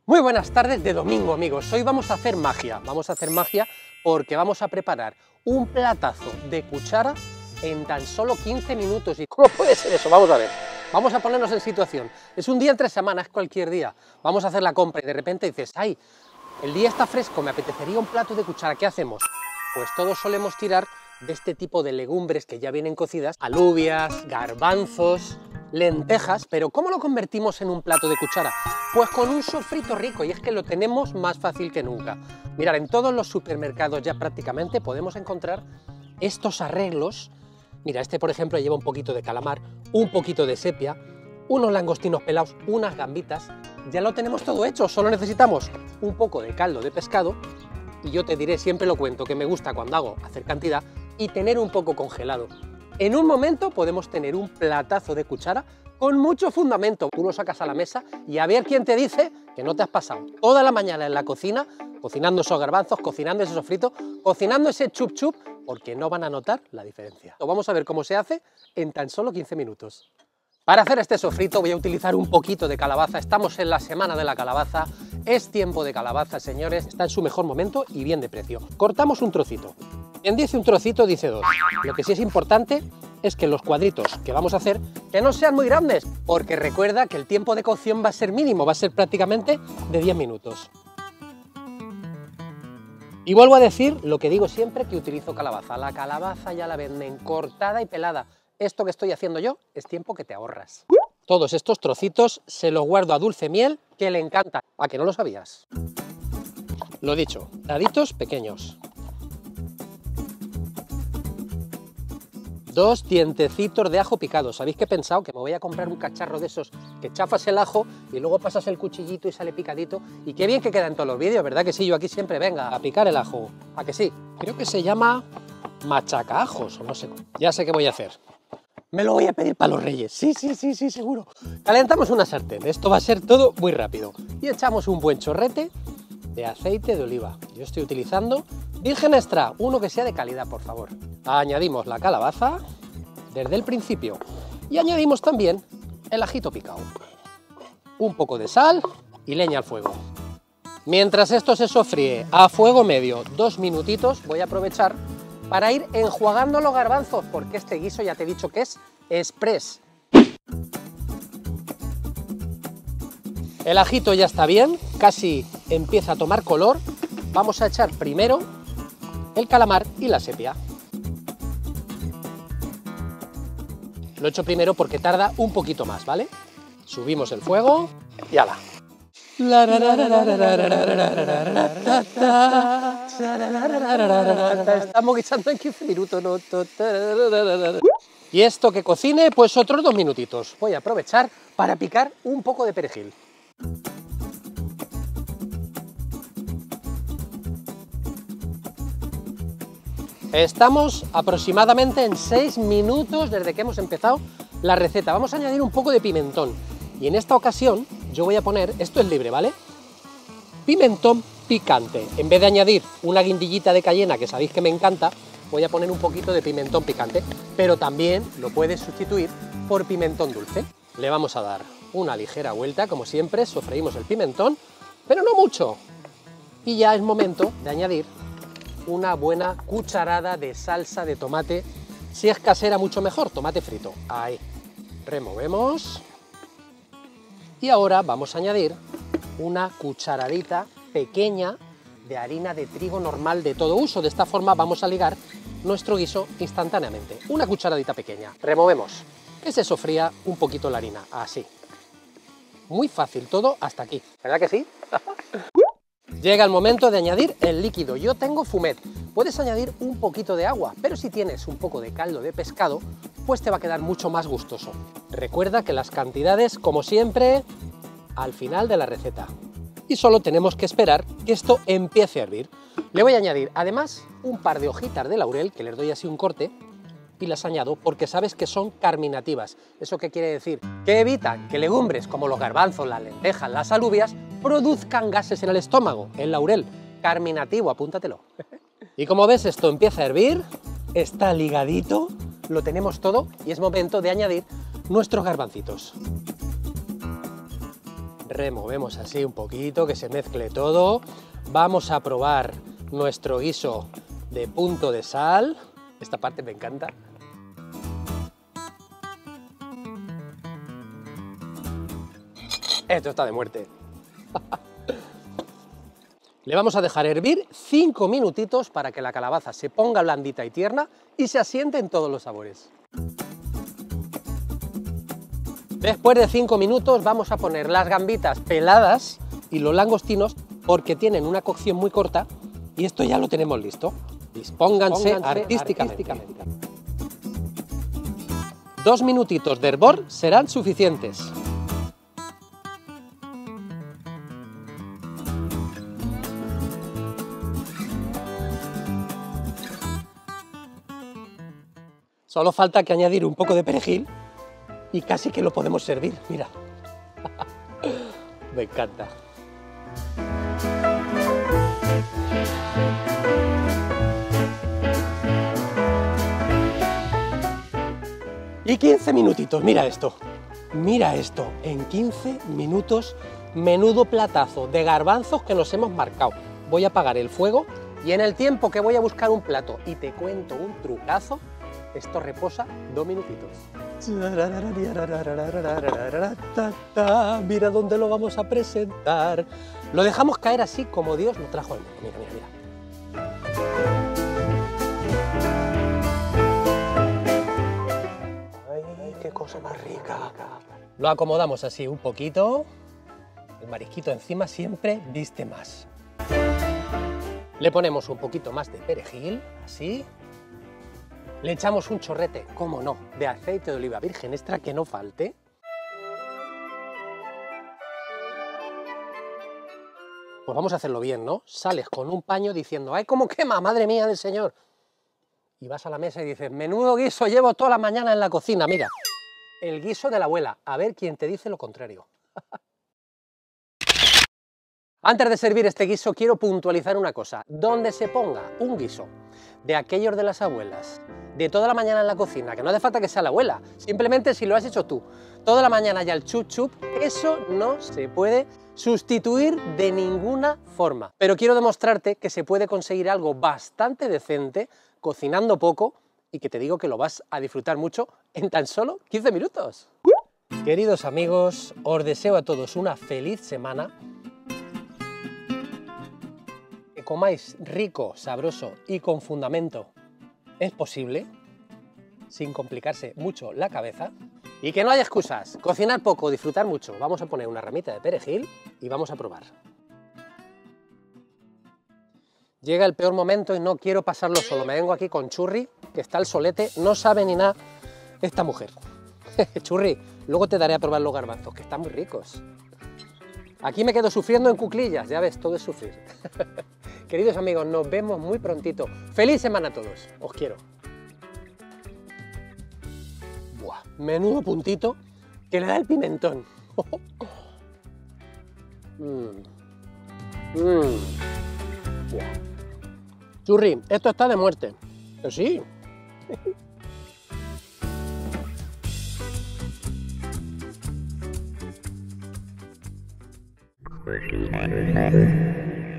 Muy buenas tardes de domingo, amigos. Hoy vamos a hacer magia. Vamos a hacer magia porque vamos a preparar un platazo de cuchara en tan solo 15 minutos. ¿Y cómo puede ser eso? Vamos a ver. Vamos a ponernos en situación. Es un día entre semana, es cualquier día. Vamos a hacer la compra y de repente dices, ¡ay! El día está fresco, me apetecería un plato de cuchara. ¿Qué hacemos? Pues todos solemos tirar de este tipo de legumbres que ya vienen cocidas, alubias, garbanzos, lentejas, pero ¿cómo lo convertimos en un plato de cuchara? Pues con un sofrito rico, y es que lo tenemos más fácil que nunca. Mirad, en todos los supermercados ya prácticamente podemos encontrar estos arreglos. Mira, este por ejemplo lleva un poquito de calamar, un poquito de sepia, unos langostinos pelados, unas gambitas, ya lo tenemos todo hecho, solo necesitamos un poco de caldo de pescado, y yo te diré, siempre lo cuento, que me gusta cuando hago hacer cantidad y tener un poco congelado. En un momento podemos tener un platazo de cuchara con mucho fundamento. Tú lo sacas a la mesa y a ver quién te dice que no te has pasado toda la mañana en la cocina, cocinando esos garbanzos, cocinando ese sofrito, cocinando ese chup chup, porque no van a notar la diferencia. Vamos a ver cómo se hace en tan solo 15 minutos. Para hacer este sofrito voy a utilizar un poquito de calabaza. Estamos en la semana de la calabaza, es tiempo de calabaza, señores, está en su mejor momento y bien de precio. Cortamos un trocito. Quien dice un trocito dice dos. Lo que sí es importante es que los cuadritos que vamos a hacer que no sean muy grandes, porque recuerda que el tiempo de cocción va a ser mínimo, va a ser prácticamente de 10 minutos. Y vuelvo a decir lo que digo siempre, que utilizo calabaza. La calabaza ya la venden cortada y pelada. Esto que estoy haciendo yo es tiempo que te ahorras. Todos estos trocitos se los guardo a Dulce Miel, que le encanta. ¿A que no lo sabías? Lo dicho, daditos pequeños. Dos dientecitos de ajo picados. ¿Sabéis que he pensado? Que me voy a comprar un cacharro de esos que chafas el ajo y luego pasas el cuchillito y sale picadito. Y qué bien que queda en todos los vídeos, ¿verdad que sí? Yo aquí siempre, venga, a picar el ajo. ¿A que sí? Creo que se llama machacaajos, o no sé. Ya sé qué voy a hacer. Me lo voy a pedir para los reyes. Sí, seguro. Calentamos una sartén. Esto va a ser todo muy rápido. Y echamos un buen chorrete de aceite de oliva. Yo estoy utilizando virgen extra, uno que sea de calidad, por favor. Añadimos la calabaza desde el principio y añadimos también el ajito picado. Un poco de sal y leña al fuego. Mientras esto se sofríe a fuego medio 2 minutitos, voy a aprovechar para ir enjuagando los garbanzos, porque este guiso ya te he dicho que es express. El ajito ya está bien, casi empieza a tomar color. Vamos a echar primero el calamar y la sepia. Lo he hecho primero porque tarda un poquito más, ¿vale? Subimos el fuego y ¡hala! Estamos guisando en 15 minutos. Y esto que cocine, pues otros 2 minutitos. Voy a aprovechar para picar un poco de perejil. Estamos aproximadamente en 6 minutos desde que hemos empezado la receta. Vamos a añadir un poco de pimentón. Y en esta ocasión yo voy a poner, esto es libre, ¿vale? Pimentón picante. En vez de añadir una guindillita de cayena, que sabéis que me encanta, voy a poner un poquito de pimentón picante. Pero también lo puedes sustituir por pimentón dulce. Le vamos a dar una ligera vuelta, como siempre, sofreímos el pimentón, pero no mucho. Y ya es momento de añadir una buena cucharada de salsa de tomate, si es casera mucho mejor, tomate frito. Ahí, removemos. Y ahora vamos a añadir una cucharadita pequeña de harina de trigo normal de todo uso. De esta forma vamos a ligar nuestro guiso instantáneamente. Una cucharadita pequeña. Removemos. Que se sofría un poquito la harina, así. Muy fácil todo hasta aquí. ¿Verdad que sí? Llega el momento de añadir el líquido. Yo tengo fumet. Puedes añadir un poquito de agua, pero si tienes un poco de caldo de pescado, pues te va a quedar mucho más gustoso. Recuerda que las cantidades, como siempre, al final de la receta. Y solo tenemos que esperar que esto empiece a hervir. Le voy a añadir, además, un par de hojitas de laurel, que les doy así un corte, y las añado porque sabes que son carminativas. ¿Eso qué quiere decir? Que evitan que legumbres como los garbanzos, las lentejas, las alubias produzcan gases en el estómago. El laurel, carminativo, apúntatelo. Y como ves, esto empieza a hervir, está ligadito, lo tenemos todo y es momento de añadir nuestros garbancitos. Removemos así un poquito, que se mezcle todo. Vamos a probar nuestro guiso de punto de sal. Esta parte me encanta. Esto está de muerte. Le vamos a dejar hervir 5 minutitos para que la calabaza se ponga blandita y tierna y se asiente en todos los sabores. Después de 5 minutos vamos a poner las gambitas peladas y los langostinos porque tienen una cocción muy corta y esto ya lo tenemos listo. Dispónganse artísticamente. 2 minutitos de hervor serán suficientes. Solo falta que añadir un poco de perejil y casi que lo podemos servir, mira. Me encanta. Y 15 minutitos, mira esto. Mira esto, en 15 minutos, menudo platazo de garbanzos que nos hemos marcado. Voy a apagar el fuego y en el tiempo que voy a buscar un plato y te cuento un trucazo, esto reposa 2 minutitos. Mira dónde lo vamos a presentar. Lo dejamos caer así como Dios lo trajo al mundo. Mira, mira, mira. ¡Ay, qué cosa más rica! Lo acomodamos así un poquito. El marisquito encima siempre viste más. Le ponemos un poquito más de perejil, así. Le echamos un chorrete, cómo no, de aceite de oliva virgen extra que no falte. Pues vamos a hacerlo bien, ¿no? Sales con un paño diciendo, ¡ay, cómo quema, madre mía del Señor! Y vas a la mesa y dices, menudo guiso llevo toda la mañana en la cocina, mira, el guiso de la abuela, a ver quién te dice lo contrario. Antes de servir este guiso quiero puntualizar una cosa, donde se ponga un guiso de aquellos de las abuelas, de toda la mañana en la cocina, que no hace falta que sea la abuela, simplemente si lo has hecho tú, toda la mañana ya el chup chup, eso no se puede sustituir de ninguna forma. Pero quiero demostrarte que se puede conseguir algo bastante decente, cocinando poco, y que te digo que lo vas a disfrutar mucho en tan solo 15 minutos. Queridos amigos, os deseo a todos una feliz semana, que comáis rico, sabroso y con fundamento, es posible, sin complicarse mucho la cabeza, y que no haya excusas, cocinar poco, disfrutar mucho. Vamos a poner una ramita de perejil y vamos a probar. Llega el peor momento y no quiero pasarlo solo, me vengo aquí con Churri, que está al solete, no sabe ni nada esta mujer. Churri, luego te daré a probar los garbanzos, que están muy ricos. Aquí me quedo sufriendo en cuclillas, ya ves, todo es sufrir. Queridos amigos, nos vemos muy prontito. ¡Feliz semana a todos! Os quiero. Buah, menudo puntito que le da el pimentón. Buah. Churri, esto está de muerte. Que sí. Thank you.